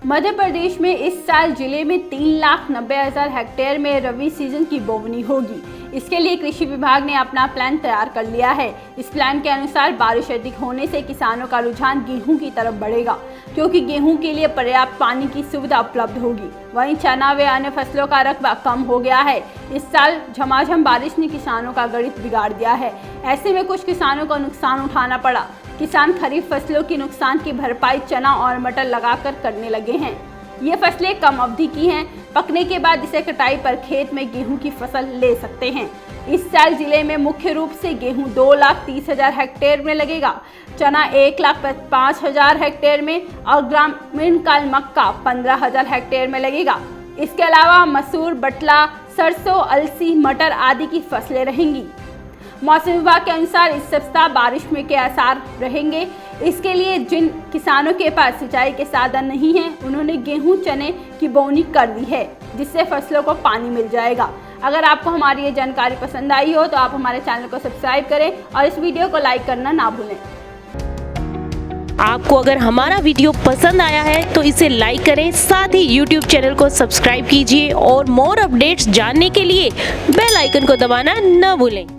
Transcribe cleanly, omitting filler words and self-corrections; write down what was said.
मध्य प्रदेश में इस साल जिले में 3,90,000 हेक्टेयर में रबी सीजन की बोवनी होगी। इसके लिए कृषि विभाग ने अपना प्लान तैयार कर लिया है। इस प्लान के अनुसार बारिश अधिक होने से किसानों का रुझान गेहूं की तरफ बढ़ेगा, क्योंकि गेहूं के लिए पर्याप्त पानी की सुविधा उपलब्ध होगी। वहीं चना व अन्य फसलों का रकबा कम हो गया है। इस साल झमाझम बारिश ने किसानों का गणित बिगाड़ दिया है। ऐसे में कुछ किसानों को नुकसान उठाना पड़ा। किसान खरीफ फसलों की नुकसान की भरपाई चना और मटर लगाकर करने लगे हैं। ये फसलें कम अवधि की हैं। पकने के बाद इसे कटाई पर खेत में गेहूं की फसल ले सकते हैं। इस साल जिले में मुख्य रूप से गेहूं 2,30,000 हेक्टेयर में लगेगा, चना 1,05,000 हेक्टेयर में और ग्रामीण काल मक्का 15,000 हेक्टेयर में लगेगा। इसके अलावा मसूर, बटला, सरसों, अलसी, मटर आदि की फसलें रहेंगी। मौसम विभाग के अनुसार इस सप्ताह बारिश में के आसार रहेंगे। इसके लिए जिन किसानों के पास सिंचाई के साधन नहीं हैं, उन्होंने गेहूं, चने की बोवनी कर दी है, जिससे फसलों को पानी मिल जाएगा। अगर आपको हमारी ये जानकारी पसंद आई हो तो आप हमारे चैनल को सब्सक्राइब करें और इस वीडियो को लाइक करना ना भूलें। आपको अगर हमारा वीडियो पसंद आया है तो इसे लाइक करें, साथ ही YouTube चैनल को सब्सक्राइब कीजिए और मोर अपडेट्स जानने के लिए बेल आइकन को दबाना न भूलें।